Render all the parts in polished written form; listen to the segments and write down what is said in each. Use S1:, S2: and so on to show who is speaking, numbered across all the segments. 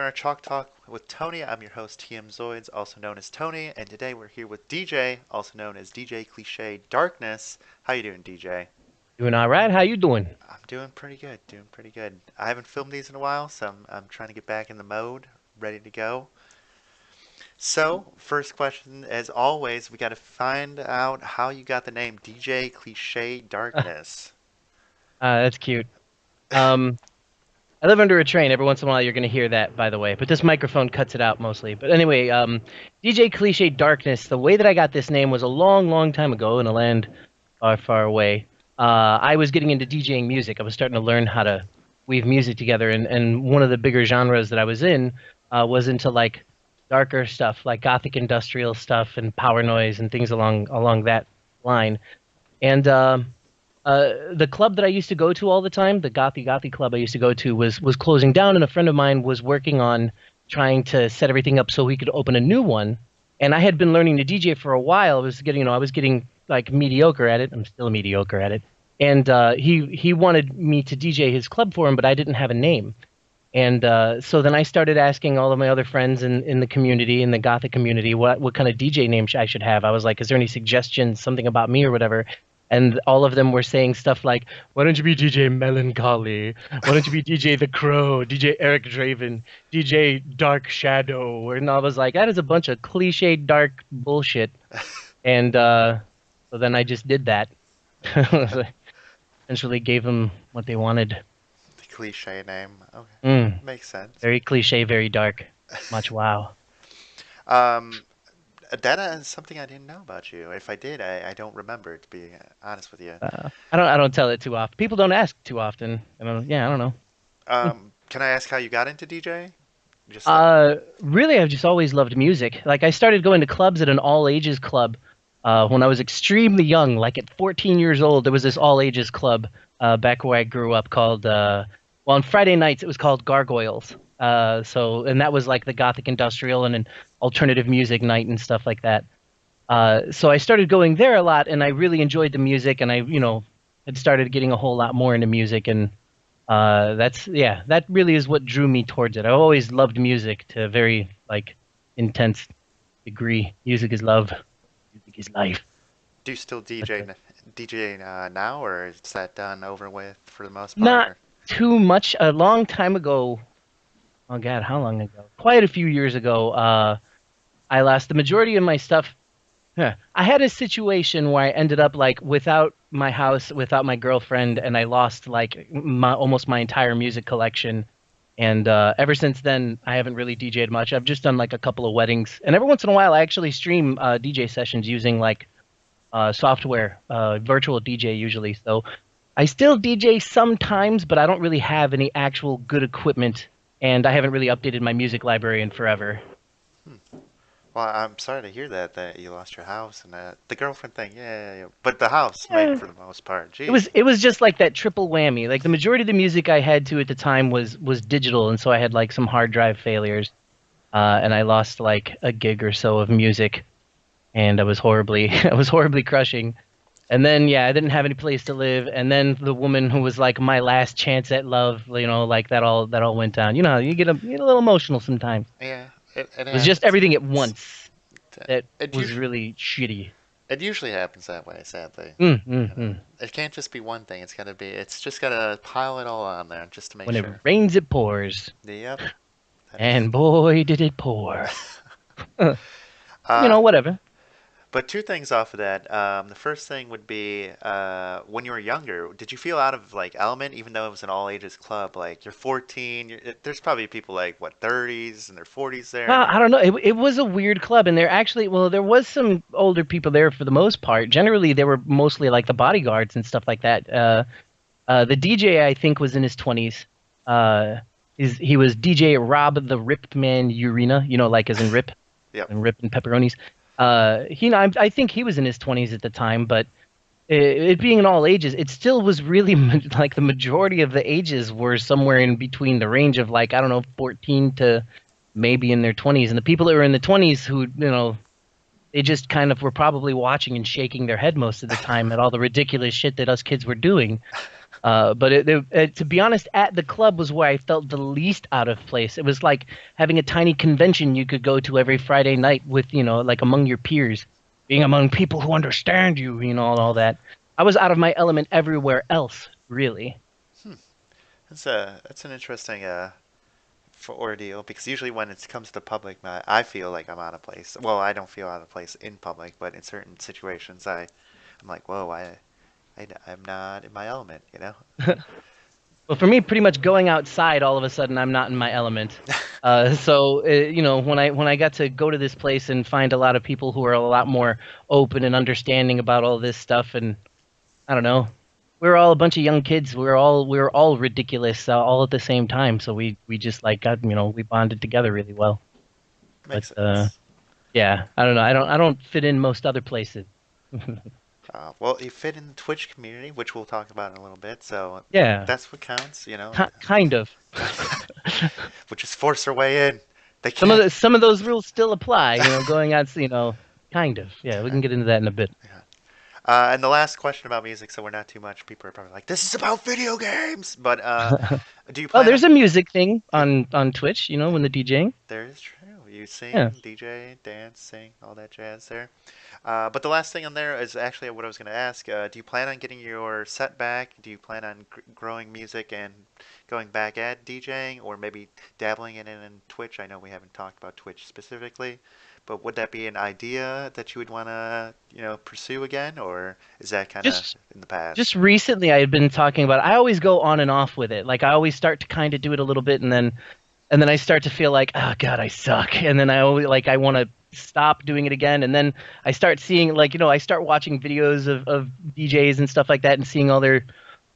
S1: our Chalk Talk with Tony. I'm your host, Tmzoids, also known as Tony, and today we're here with DJ, also known as DJ Cliche Darkness. How you doing, DJ?
S2: Doing all right. How you doing?
S1: I'm doing pretty good, doing pretty good. I haven't filmed these in a while, so I'm trying to get back in the mode, ready to go. So, first question, as always, we got to find out how you got the name DJ Cliche Darkness.
S2: That's cute. Um, I live under a train. Every once in a while, you're going to hear that, by the way. But this microphone cuts it out mostly. But anyway, DJ Cliche Darkness. The way that I got this name was a long, long time ago in a land far, far away. I was getting into DJing music. I was starting to learn how to weave music together, and one of the bigger genres that I was in was into like darker stuff, like gothic industrial stuff and power noise and things along that line. And the club that I used to go to all the time, the gothy club I used to go to, was closing down, and a friend of mine was working on trying to set everything up so we could open a new one. And I had been learning to DJ for a while. I was getting like mediocre at it. I'm still mediocre at it. And he wanted me to DJ his club for him, but I didn't have a name. And so then I started asking all of my other friends in the community, in the Gothic community, what kind of DJ name I should have. I was like, is there any suggestions, something about me or whatever? And all of them were saying stuff like, why don't you be DJ Melancholy? Why don't you be DJ The Crow, DJ Eric Draven, DJ Dark Shadow? And I was like, that is a bunch of cliche dark bullshit. And so then I just did that. Eventually gave them what they wanted.
S1: The cliche name. Okay,
S2: Mm,
S1: makes sense.
S2: very cliche, very dark. Much wow.
S1: Um, that is something I didn't know about you. If I did, I don't remember, to be honest with you.
S2: I don't tell it too often. People don't ask too often. Yeah, I don't know.
S1: Can I ask how you got into DJ? Just
S2: Really, I've just always loved music. Like I started going to clubs at an all ages club when I was extremely young. Like at 14 years old, there was this all ages club back where I grew up called. Well, on Friday nights it was called Gargoyles. And that was like the gothic industrial and an alternative music night and stuff like that. So I started going there a lot, and I really enjoyed the music, and had started getting a whole lot more into music, and that really is what drew me towards it. I always loved music to a very like intense degree. Music is love. Music is life.
S1: do you still DJ now, or is that done over with for the most part?
S2: Not too much. A long time ago. Oh God, how long ago? Quite a few years ago. I lost the majority of my stuff. I had a situation where I ended up like without my house, without my girlfriend, and I lost like almost my entire music collection. And ever since then, I haven't really DJed much. I've just done like a couple of weddings, and every once in a while, I actually stream DJ sessions using like software, virtual DJ usually. So I still DJ sometimes, but I don't really have any actual good equipment, and I haven't really updated my music library in forever.
S1: Hmm. Well, I'm sorry to hear that you lost your house and the girlfriend thing. Yeah, yeah, yeah. But the house, maybe
S2: Eh,
S1: for the most part.
S2: It
S1: Jeez.
S2: was just like that triple whammy. Like the majority of the music I had to at the time was digital, and so I had like some hard drive failures, and I lost like a gig or so of music, and I was horribly I was horribly crushing. And then yeah, I didn't have any place to live, and then the woman who was like my last chance at love, like that all went down. You know, how you get a little emotional sometimes.
S1: Yeah, it
S2: It was just
S1: happens.
S2: everything at once that
S1: It
S2: was
S1: usually
S2: really shitty.
S1: it usually happens that way, sadly.
S2: Mm, mm, mm.
S1: It can't just be one thing. It's just gotta pile it all on there just to make
S2: When it
S1: sure.
S2: rains, it pours,
S1: Yep, that is.
S2: and boy, did it pour.
S1: Uh,
S2: Whatever.
S1: but two things off of that. The first thing would be when you were younger, did you feel out of like element, even though it was an all ages club? Like you're 14, there's probably people like what 30s and their 40s there, and
S2: Well,
S1: you're
S2: I don't know. It was a weird club, and there was some older people there for the most part. Generally, they were mostly like the bodyguards and stuff like that. The DJ, I think, was in his 20s. He was DJ Rob the Rip Man Urena, like as in Rip
S1: yep.
S2: and Rip and pepperonis. I think he was in his 20s at the time, but it being an all ages, it still was really like the majority of the ages were somewhere in between the range of like, I don't know, 14 to maybe in their 20s. And the people that were in the 20s who, they just kind of were probably watching and shaking their head most of the time at all the ridiculous shit that us kids were doing. But to be honest, at the club was where I felt the least out of place. It was like having a tiny convention you could go to every Friday night with, like among your peers, being among people who understand you, and all that. I was out of my element everywhere else, really.
S1: Hmm. That's an interesting for ordeal because usually when it comes to public, I feel like I'm out of place. Well, I don't feel out of place in public, but in certain situations, I'm like, whoa, I'm not in my element, you know?
S2: Well, for me, pretty much going outside, all of a sudden, I'm not in my element. So when I got to go to this place and find a lot of people who are a lot more open and understanding about all this stuff, and I don't know, we were all a bunch of young kids. We were all ridiculous all at the same time. So we just like got we bonded together really well. But
S1: Makes sense.
S2: yeah, I don't know. I don't fit in most other places.
S1: Well, you fit in the Twitch community, which we'll talk about in a little bit, so
S2: Yeah,
S1: that's what counts, you know.
S2: kind of.
S1: We'll just force our way in. They
S2: Some of
S1: can't.
S2: some of those rules still apply. Going out. Kind of. Yeah, we can get into that in a bit.
S1: Yeah. And the last question about music, so we're not too much. People are probably like, "This is about video games," but do you
S2: Oh,
S1: plan on?
S2: there's a music thing on Twitch. When the DJing.
S1: There is true. You
S2: Yeah.
S1: sing, DJ, dance, sing, all that jazz there. But the last thing on there is actually what I was going to ask. Do you plan on getting your set back? Do you plan on growing music and going back at DJing, or maybe dabbling in it in Twitch? I know we haven't talked about Twitch specifically, but would that be an idea that you would want to, pursue again, or is that kind of
S2: Just
S1: in the past?
S2: just recently, I had been talking about. I always go on and off with it. Like I always start to kind of do it a little bit, and then I start to feel like, oh God, I suck. And then I always like I want to stop doing it again. And then I start seeing like I start watching videos of DJs and stuff like that, and seeing all their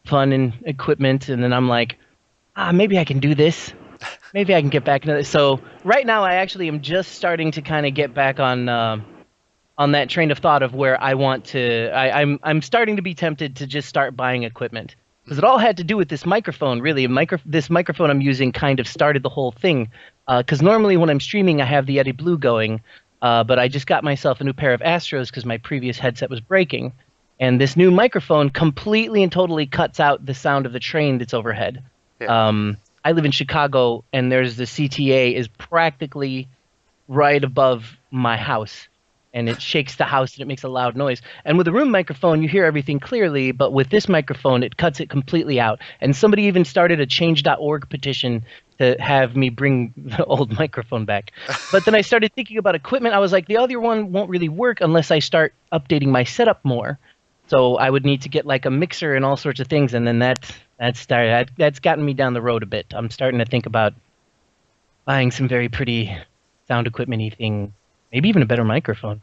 S2: fun and equipment. And then I'm like, maybe I can do this. Maybe I can get back into this. So right now, I actually am just starting to kind of get back on that train of thought of where I want to. I'm starting to be tempted to just start buying equipment because it all had to do with this microphone. Really, this microphone I'm using kind of started the whole thing. Because normally when I'm streaming, I have the Yeti Blue going, but I just got myself a new pair of Astros because my previous headset was breaking, and this new microphone completely and totally cuts out the sound of the train that's overhead.
S1: Yeah.
S2: I live in Chicago, and there's the CTA is practically right above my house, and it shakes the house and it makes a loud noise. And with a room microphone, you hear everything clearly, but with this microphone, it cuts it completely out. And somebody even started a change.org petition to have me bring the old microphone back. But then I started thinking about equipment. I was like, the other one won't really work unless I start updating my setup more. So I would need to get like a mixer and all sorts of things, and then that's gotten me down the road a bit. I'm starting to think about buying some very pretty sound equipment-y thing, maybe even a better microphone.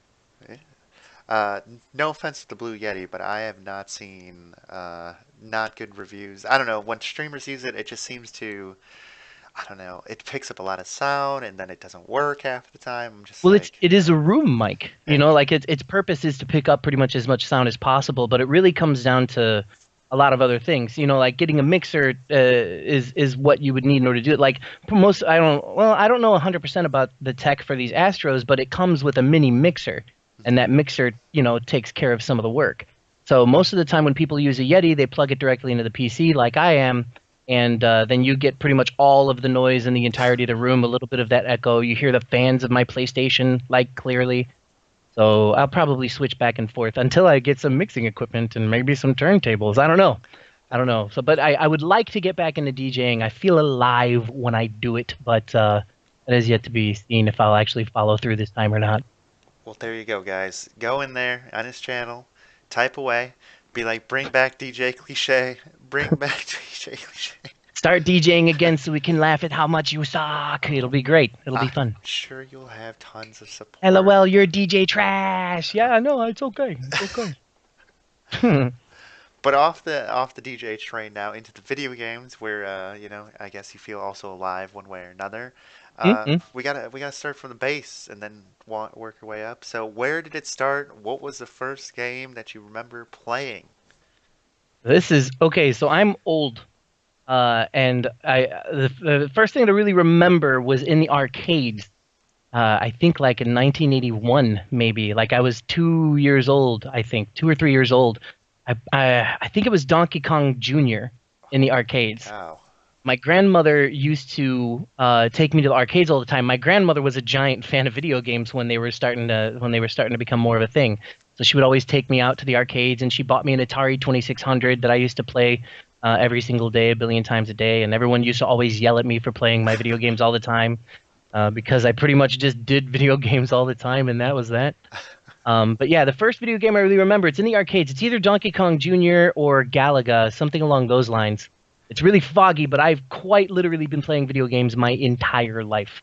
S1: Yeah. No offense to the Blue Yeti, but I have not seen not good reviews. I don't know. When streamers use it, it just seems to, I don't know, it picks up a lot of sound and then it doesn't work half the time. I'm just
S2: Well,
S1: like,
S2: it is a room mic,
S1: yeah,
S2: like its purpose is to pick up pretty much as much sound as possible, but it really comes down to a lot of other things. Like getting a mixer is what you would need in order to do it. Like most, I don't know 100% about the tech for these Astros, but it comes with a mini mixer, and that mixer, takes care of some of the work. So most of the time when people use a Yeti, they plug it directly into the PC, like I am, and then you get pretty much all of the noise in the entirety of the room, a little bit of that echo. You hear the fans of my PlayStation like clearly. So I'll probably switch back and forth until I get some mixing equipment and maybe some turntables. I don't know. I don't know. So, but I would like to get back into DJing. I feel alive when I do it, but it is yet to be seen if I'll actually follow through this time or not.
S1: well, there you go, guys. Go in there on his channel, type away, be like, bring back DJ Cliche, bring back DJ Cliche.
S2: Start DJing again so we can laugh at how much you suck. It'll be great. It'll be
S1: I'm
S2: fun.
S1: sure you'll have tons of support.
S2: LOL, you're DJ trash. Yeah, no, it's okay. It's okay.
S1: But off the DJ train now into the video games, where I guess you feel also alive one way or another.
S2: Mm-mm.
S1: We gotta start from the base and then work our way up. So where did it start? What was the first game that you remember playing?
S2: This is okay. So I'm old. And the first thing to really remember was in the arcades. I think like in 1981, maybe. Like I was 2 years old, I think, 2 or 3 years old. I think it was Donkey Kong Jr. in the
S1: Holy
S2: arcades.
S1: cow.
S2: My grandmother used to take me to the arcades all the time. My grandmother was a giant fan of video games when they were starting to become more of a thing. So she would always take me out to the arcades, and she bought me an Atari 2600 that I used to play every single day, a billion times a day. And everyone used to always yell at me for playing my video games all the time because I pretty much just did video games all the time, and that was that. But yeah, the first video game I really remember, it's in the arcades. It's either Donkey Kong Jr. or Galaga, something along those lines. It's really foggy, but I've quite literally been playing video games my entire life.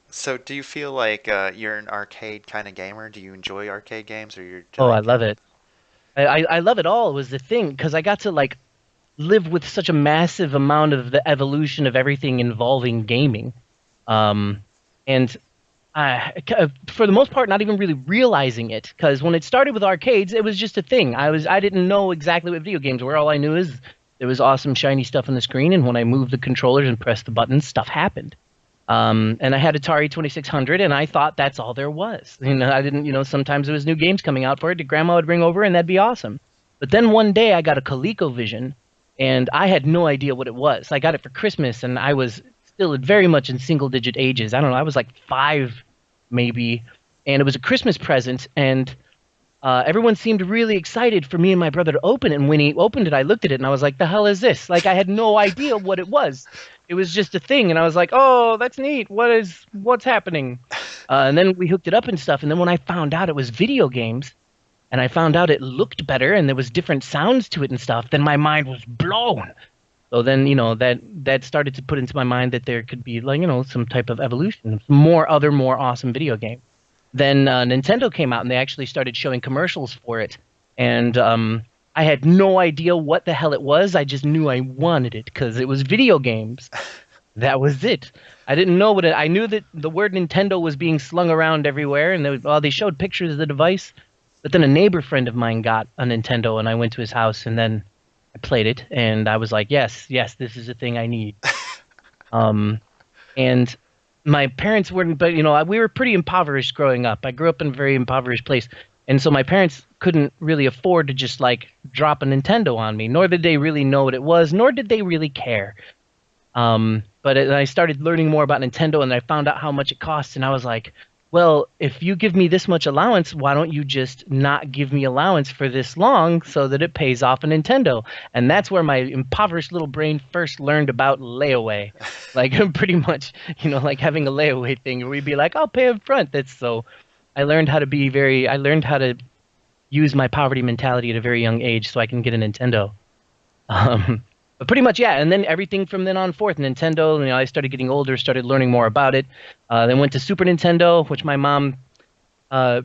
S1: So do you feel like you're an arcade kind of gamer? Do you enjoy arcade games or you're
S2: Oh, I
S1: like
S2: love it. I love it all was the thing because I got to like live with such a massive amount of the evolution of everything involving gaming. Um, and for the most part, not even really realizing it, because when it started with arcades, it was just a thing. I didn't know exactly what video games were. All I knew is there was awesome shiny stuff on the screen, and when I moved the controllers and pressed the buttons, stuff happened. And I had Atari 2600, and I thought that's all there was. I didn't, sometimes there was new games coming out for it that Grandma would bring over, and that'd be awesome. But then one day I got a ColecoVision, and I had no idea what it was. I got it for Christmas, and I was still very much in single-digit ages. I don't know, I was like 5, maybe, and it was a Christmas present, and everyone seemed really excited for me and my brother to open it. And when he opened it, I looked at it and I was like, "The hell is this?" Like I had no idea what it was. It was just a thing, and I was like, "Oh, that's neat. What's happening?" And then we hooked it up and stuff. And then when I found out it was video games, and I found out it looked better and there was different sounds to it and stuff, then my mind was blown. So then, that started to put into my mind that there could be like, some type of evolution, more awesome video games. Then Nintendo came out and they actually started showing commercials for it. And I had no idea what the hell it was. I just knew I wanted it because it was video games. That was it. I didn't know what it. I knew that the word Nintendo was being slung around everywhere, and they showed pictures of the device. But then a neighbor friend of mine got a Nintendo, and I went to his house, and then I played it, and I was like, yes, yes, this is the thing I need. Um, and my parents weren't, but we were pretty impoverished growing up. I grew up in a very impoverished place, and so my parents couldn't really afford to just like drop a Nintendo on me, nor did they really know what it was, nor did they really care. But I started learning more about Nintendo, and I found out how much it costs, and I was like, well, if you give me this much allowance, why don't you just not give me allowance for this long so that it pays off a Nintendo? And that's where my impoverished little brain first learned about layaway. Like pretty much, like having a layaway thing where we'd be like, I'll pay up front. That's so I learned how to I learned how to use my poverty mentality at a very young age so I can get a Nintendo. But pretty much, yeah. And then everything from then on forth, Nintendo, I started getting older, started learning more about it. Then went to Super Nintendo, which my mom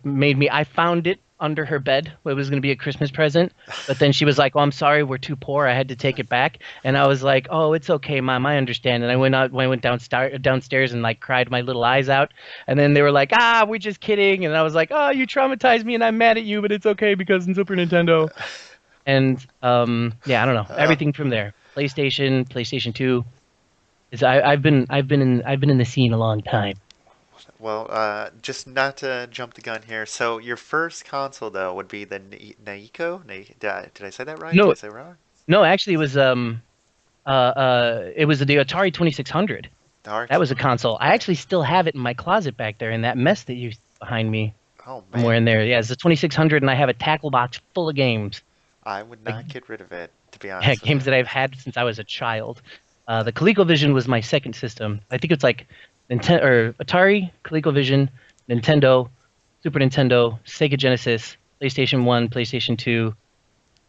S2: made me. I found it under her bed. It was going to be a Christmas present. But then she was like, "Oh, I'm sorry, we're too poor. I had to take it back." And I was like, "Oh, it's okay, Mom. I understand." And I went downstairs and like cried my little eyes out. And then they were like, "Ah, we're just kidding." And I was like, "Oh, you traumatized me, and I'm mad at you, but it's okay because in Super Nintendo." And yeah, I don't know.
S1: Uh,
S2: Everything from there. PlayStation 2. I've been in the scene a long time.
S1: well, just not to jump the gun here. So your first console though would be the Naiko? Did I say that right? Did I
S2: No,
S1: say it wrong?
S2: no, actually, it was the Atari 2600.
S1: Dark.
S2: That was a console. I actually still have it in my closet back there in that mess that you see behind me
S1: Oh
S2: somewhere
S1: man,
S2: in there. Yeah, it's a 2600, and I have a tackle box full of games,
S1: I would
S2: like
S1: not get rid of it, to be
S2: yeah,
S1: honest with you.
S2: games that I've had since I was a child. The ColecoVision was my second system. I think it's like Nintendo or Atari, ColecoVision, Nintendo, Super Nintendo, Sega Genesis, PlayStation 1, PlayStation 2,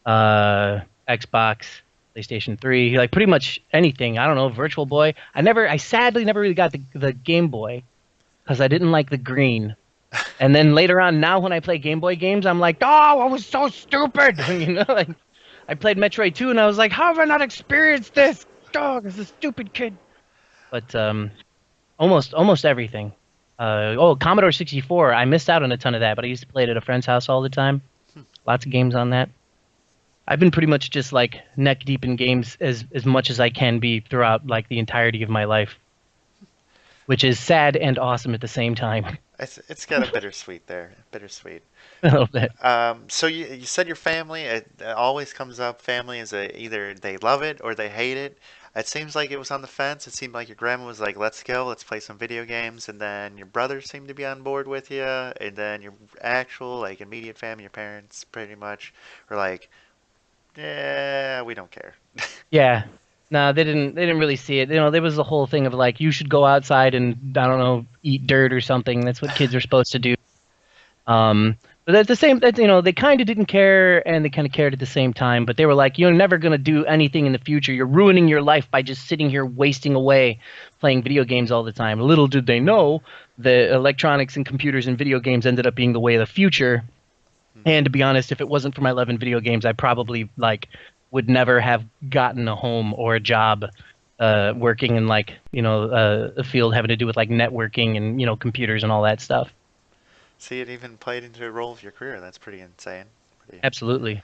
S2: Xbox, PlayStation 3, like pretty much anything. I don't know, Virtual Boy. I sadly never really got the Game Boy because I didn't like the green. And then later on, now when I play Game Boy games, I'm like, oh, I was so stupid. Like I played Metroid 2, and I was like, how have I not experienced this? Dog is a stupid kid. But almost everything. Commodore 64. I missed out on a ton of that, but I used to play it at a friend's house all the time. Lots of games on that. I've been pretty much just like neck deep in games as much as I can be throughout like the entirety of my life, which is sad and awesome at the same time.
S1: It's got a bittersweet there, bittersweet.
S2: A little bit.
S1: So you said your family, it always comes up. Family is either they love it or they hate it. It seems like it was on the fence. It seemed like your grandma was like, "Let's go, let's play some video games," and then your brothers seemed to be on board with you, and then your actual like immediate family, your parents, pretty much were like, "Yeah, we don't care."
S2: Yeah. No, they didn't really see it. You know, there was the whole thing of like you should go outside and I don't know, eat dirt or something. That's what kids are supposed to do. But at the same, that you know, they kind of didn't care and they kind of cared at the same time. But they were like, "You're never gonna do anything in the future. You're ruining your life by just sitting here wasting away playing video games all the time." Little did they know that electronics and computers and video games ended up being the way of the future.
S1: Hmm.
S2: And to be honest, if it wasn't for my 11 video games, I probably like would never have gotten a home or a job working in like, a field having to do with like networking and, computers and all that stuff.
S1: See, it even played into a role of your career. That's pretty insane. Pretty.
S2: Absolutely.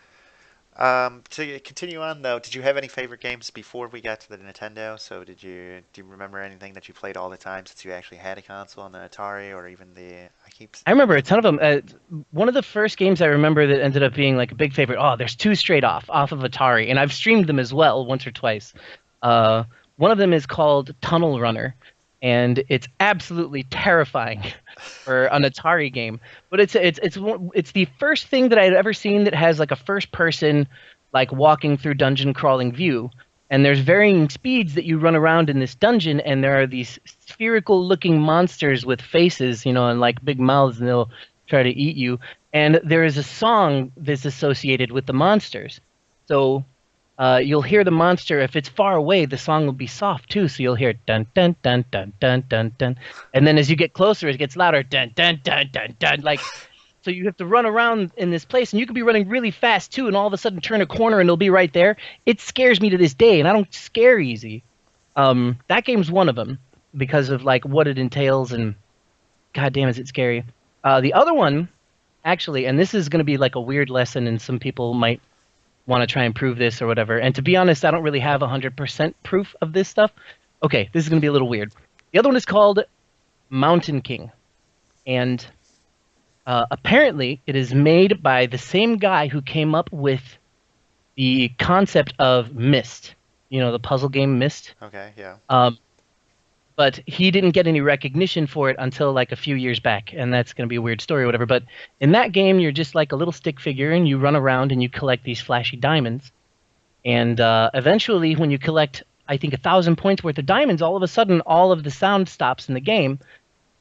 S1: To continue on though, did you have any favorite games before we got to the Nintendo? So do you remember anything that you played all the time since you actually had a console on the Atari or even the I keep
S2: I remember a ton of them. One of the first games I remember that ended up being like a big favorite. Oh, there's two straight off of Atari, and I've streamed them as well once or twice. Uh, One of them is called Tunnel Runner, and it's absolutely terrifying for an Atari game. But it's the first thing that I'd ever seen that has like a first person, like walking through dungeon crawling view. And there's varying speeds that you run around in this dungeon, and there are these spherical looking monsters with faces, and like big mouths, and they'll try to eat you. And there is a song that's associated with the monsters. So you'll hear the monster. If it's far away, the song will be soft too. So you'll hear dun dun dun dun dun dun dun, and then as you get closer, it gets louder. Dun dun dun dun dun. Like so, you have to run around in this place, and you could be running really fast too, and all of a sudden turn a corner, and it'll be right there. It scares me to this day, and I don't scare easy. That game's one of them because of like what it entails, and god damn, is it scary. The other one, actually, and this is going to be like a weird lesson, and some people might want to try and prove this or whatever. And to be honest, I don't really have 100% proof of this stuff. Okay, this is going to be a little weird. The other one is called Mountain King. And apparently, it is made by the same guy who came up with the concept of Myst. The puzzle game Myst.
S1: Okay, yeah.
S2: Um, but he didn't get any recognition for it until like a few years back, and that's going to be a weird story or whatever. But in that game, you're just like a little stick figure, and you run around and you collect these flashy diamonds. And eventually, when you collect, I think 1,000 points worth of diamonds, all of a sudden, all of the sound stops in the game,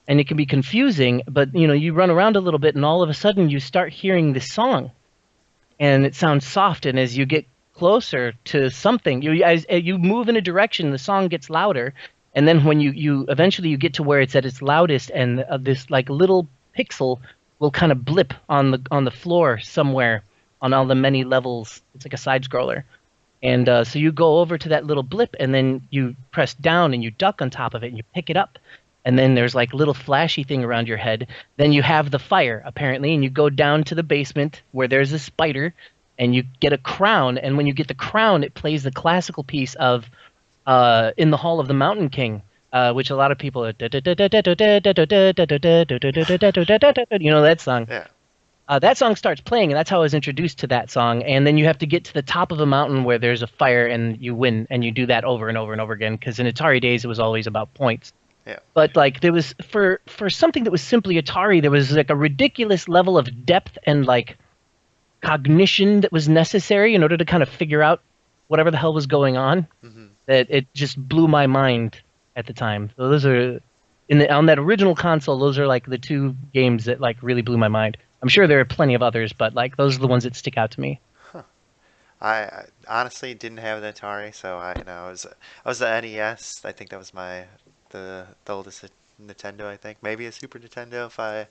S2: and it can be confusing. But you run around a little bit, and all of a sudden, you start hearing this song, and it sounds soft. And as you get closer to something, as you move in a direction, the song gets louder, and then when you eventually you get to where it's at its loudest, and this like little pixel will kind of blip on the floor somewhere on all the many levels. It's like a side scroller, and so you go over to that little blip, and then you press down and you duck on top of it and you pick it up, and then there's like little flashy thing around your head. Then you have the fire apparently, and you go down to the basement where there's a spider, and you get a crown, and when you get the crown, it plays the classical piece of in the Hall of the Mountain King, which a lot of people, that song.
S1: Yeah.
S2: That song starts playing, and that's how I was introduced to that song. And then you have to get to the top of a mountain where there's a fire, and you win, and you do that over and over and over again. Because in Atari days, it was always about points.
S1: Yeah.
S2: But like there was for something that was simply Atari, there was like a ridiculous level of depth and like cognition that was necessary in order to kind of figure out whatever the hell was going on.
S1: Hmm.
S2: That it just blew my mind at the time. So those are on that original console. Those are like the two games that like really blew my mind. I'm sure there are plenty of others, but like those are the ones that stick out to me.
S1: I honestly didn't have an Atari, so I was the NES. I think that was the oldest Nintendo. I think maybe a Super Nintendo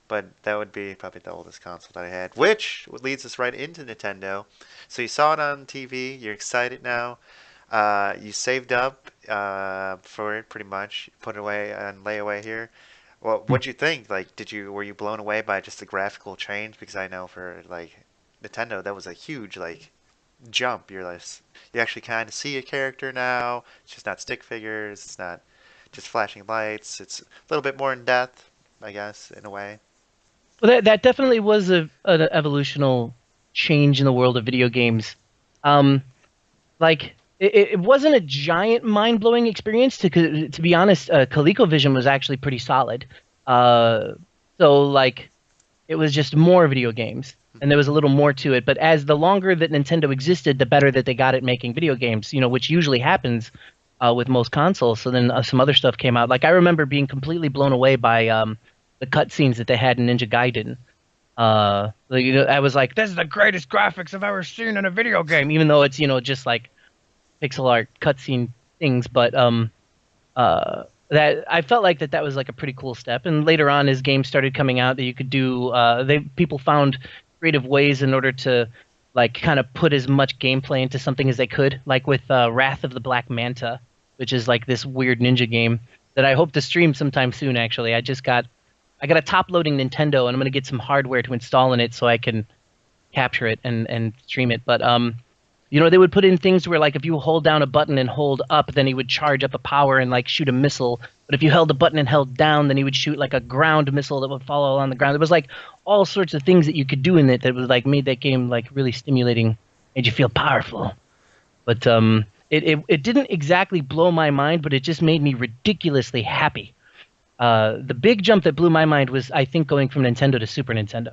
S1: but that would be probably the oldest console that I had. Which leads us right into Nintendo. So you saw it on TV. You're excited now. You saved up for it pretty much. Put it away on layaway here. Well, what'd you think? Like, were you blown away by just the graphical change? Because I know for like Nintendo, that was a huge like jump. You actually kind of see a character now. It's just not stick figures. It's not just flashing lights. It's a little bit more in depth. I guess, in a way.
S2: Well, that definitely was an evolutional change in the world of video games. Um, like it wasn't a giant mind-blowing experience to be honest. ColecoVision was actually pretty solid. Uh, so like it was just more video games, and there was a little more to it. But as the longer that Nintendo existed, the better that they got at making video games. You know, which usually happens with most consoles. So then some other stuff came out. Like I remember being completely blown away by the cutscenes that they had in Ninja Gaiden. Like, you know, I was like, "This is the greatest graphics I've ever seen in a video game," even though it's just like pixel art cutscene things. But that I felt like that was like a pretty cool step. And later on, as games started coming out, that you could do, people found creative ways in order to like kind of put as much gameplay into something as they could, like with Wrath of the Black Manta, which is like this weird ninja game that I hope to stream sometime soon. Actually, I got a top-loading Nintendo, and I'm gonna get some hardware to install in it so I can capture it and stream it. But they would put in things where like if you hold down a button and hold up, then he would charge up a power and like shoot a missile. But if you held the button and held down, then he would shoot like a ground missile that would follow on the ground. There was like all sorts of things that you could do in it that was like made that game like really stimulating, made you feel powerful. But it didn't exactly blow my mind, but it just made me ridiculously happy. The big jump that blew my mind was, I think, going from Nintendo to Super Nintendo.